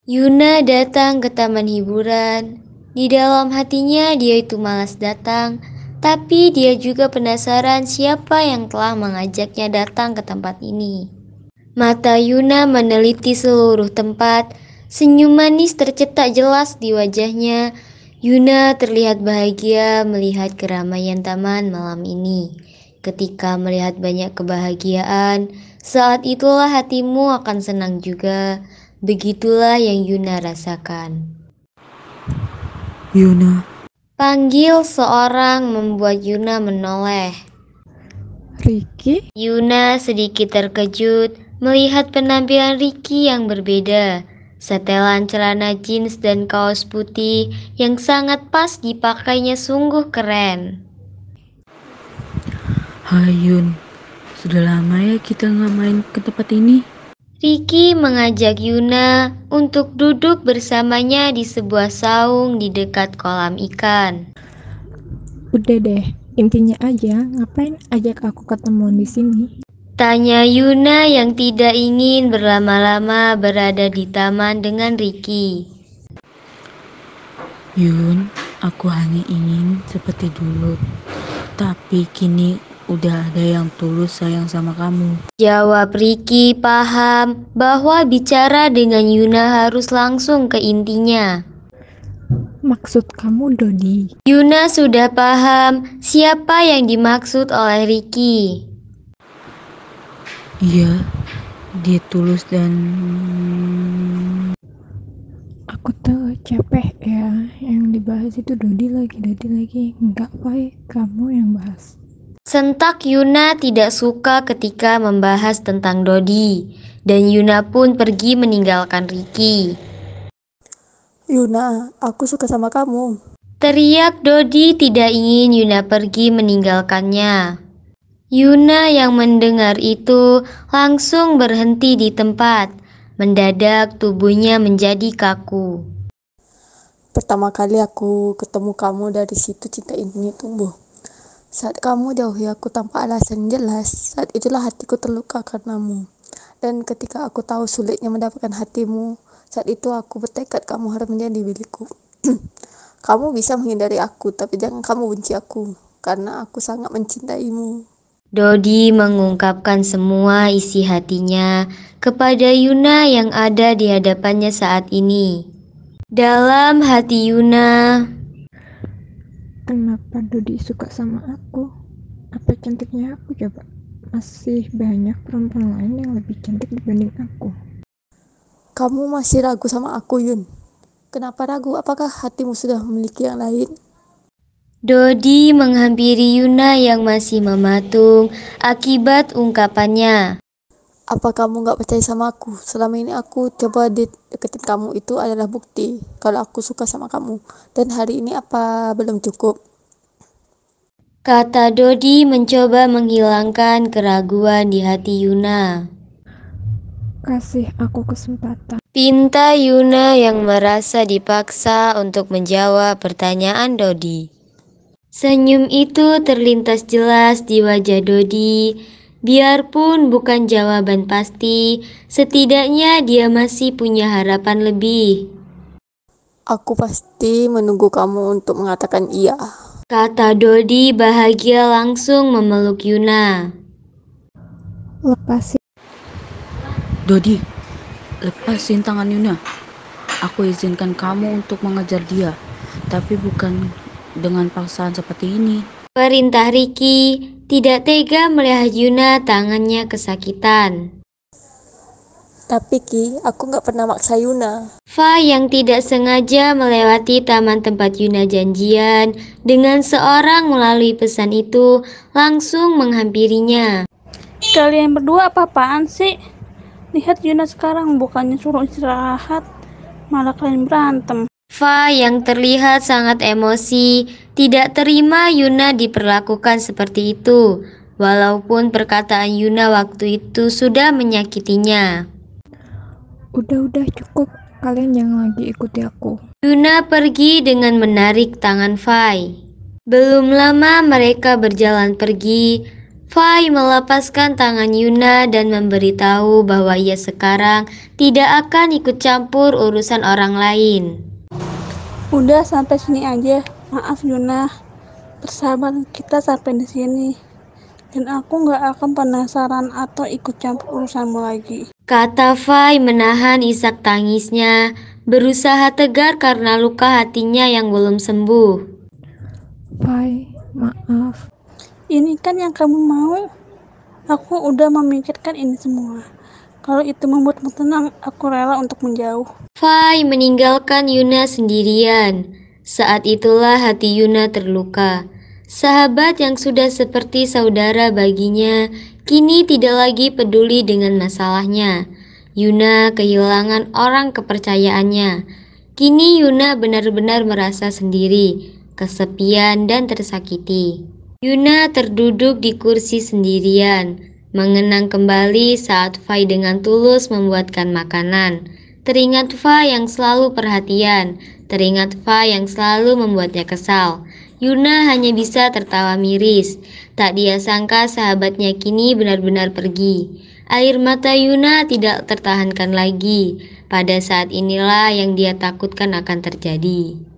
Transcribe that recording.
Yuna datang ke taman hiburan. Di dalam hatinya dia itu malas datang, tapi dia juga penasaran siapa yang telah mengajaknya datang ke tempat ini. Mata Yuna meneliti seluruh tempat, senyum manis tercetak jelas di wajahnya. Yuna terlihat bahagia melihat keramaian taman malam ini. Ketika melihat banyak kebahagiaan, saat itulah hatimu akan senang juga. Begitulah yang Yuna rasakan. Yuna. Panggil seorang membuat Yuna menoleh. Ricky? Yuna sedikit terkejut melihat penampilan Ricky yang berbeda. Setelan celana jeans dan kaos putih yang sangat pas dipakainya sungguh keren. Hai Yun, sudah lama ya kita nggak main ke tempat ini. Ricky mengajak Yuna untuk duduk bersamanya di sebuah saung di dekat kolam ikan. Udah deh, intinya aja ngapain ajak aku ketemuan di sini? Tanya Yuna yang tidak ingin berlama-lama berada di taman dengan Ricky. Yun, aku hanya ingin seperti dulu, tapi kini udah ada yang tulus sayang sama kamu. Jawab Ricky paham bahwa bicara dengan Yuna harus langsung ke intinya. Maksud kamu Dodi? Yuna sudah paham siapa yang dimaksud oleh Ricky. Iya, dia tulus dan... Aku tuh capek ya, yang dibahas itu Dodi lagi. Enggak, Pai, kamu yang bahas. Sentak Yuna tidak suka ketika membahas tentang Dodi, dan Yuna pun pergi meninggalkan Ricky. Yuna, aku suka sama kamu. Teriak Dodi tidak ingin Yuna pergi meninggalkannya. Yuna yang mendengar itu langsung berhenti di tempat. Mendadak tubuhnya menjadi kaku. Pertama kali aku ketemu kamu, dari situ cinta ini tumbuh. Saat kamu jauhi aku tanpa alasan jelas, saat itulah hatiku terluka karenamu. Dan ketika aku tahu sulitnya mendapatkan hatimu, saat itu aku bertekad kamu harus menjadi milikku. Kamu bisa menghindari aku, tapi jangan kamu benci aku, karena aku sangat mencintaimu. Dodi mengungkapkan semua isi hatinya kepada Yuna yang ada di hadapannya saat ini. Dalam hati Yuna, Kenapa Dodi suka sama aku? Apa cantiknya aku coba? Masih banyak perempuan lain yang lebih cantik dibanding aku. Kamu masih ragu sama aku, Yun? Kenapa ragu? Apakah hatimu sudah memiliki yang lain? Dodi menghampiri Yuna yang masih mematung akibat ungkapannya. Apa kamu gak percaya sama aku? Selama ini aku coba deketin kamu, itu adalah bukti kalau aku suka sama kamu. Dan hari ini apa belum cukup? Kata Dodi mencoba menghilangkan keraguan di hati Yuna. Kasih aku kesempatan. Pinta Yuna yang merasa dipaksa untuk menjawab pertanyaan Dodi. Senyum itu terlintas jelas di wajah Dodi. Biarpun bukan jawaban pasti, setidaknya dia masih punya harapan lebih. Aku pasti menunggu kamu untuk mengatakan iya. Kata Dodi bahagia langsung memeluk Yuna. Lepasin. Dodi, lepasin tangan Yuna. Aku izinkan kamu untuk mengejar dia, tapi bukan dengan paksaan seperti ini. Perintah Ricky tidak tega melihat Yuna tangannya kesakitan. Tapi Ki, aku gak pernah maksa Yuna. Fa yang tidak sengaja melewati taman tempat Yuna janjian dengan seorang melalui pesan itu langsung menghampirinya. Kalian berdua apa-apaan sih? Lihat Yuna sekarang, bukannya suruh istirahat, malah kalian berantem. Fa yang terlihat sangat emosi tidak terima Yuna diperlakukan seperti itu, walaupun perkataan Yuna waktu itu sudah menyakitinya. Udah cukup. Kalian jangan lagi ikuti aku. Yuna pergi dengan menarik tangan Fai. Belum lama mereka berjalan pergi. Fai melepaskan tangan Yuna dan memberitahu bahwa ia sekarang tidak akan ikut campur urusan orang lain. Udah sampai sini aja. Maaf Yuna, persahabatan kita sampai di sini. Dan aku gak akan penasaran atau ikut campur urusanmu lagi. Kata Fai menahan isak tangisnya, berusaha tegar karena luka hatinya yang belum sembuh. Fai, maaf. Ini kan yang kamu mau. Aku udah memikirkan ini semua. Kalau itu membuatmu tenang, aku rela untuk menjauh. Fai meninggalkan Yuna sendirian. Saat itulah hati Yuna terluka. Sahabat yang sudah seperti saudara baginya, kini tidak lagi peduli dengan masalahnya. Yuna kehilangan orang kepercayaannya. Kini Yuna benar-benar merasa sendiri, kesepian dan tersakiti. Yuna terduduk di kursi sendirian, mengenang kembali saat Fai dengan tulus membuatkan makanan. Teringat Fai yang selalu perhatian, teringat Fai yang selalu membuatnya kesal. Yuna hanya bisa tertawa miris. Tak dia sangka sahabatnya kini benar-benar pergi. Air mata Yuna tidak tertahankan lagi. Pada saat inilah yang dia takutkan akan terjadi.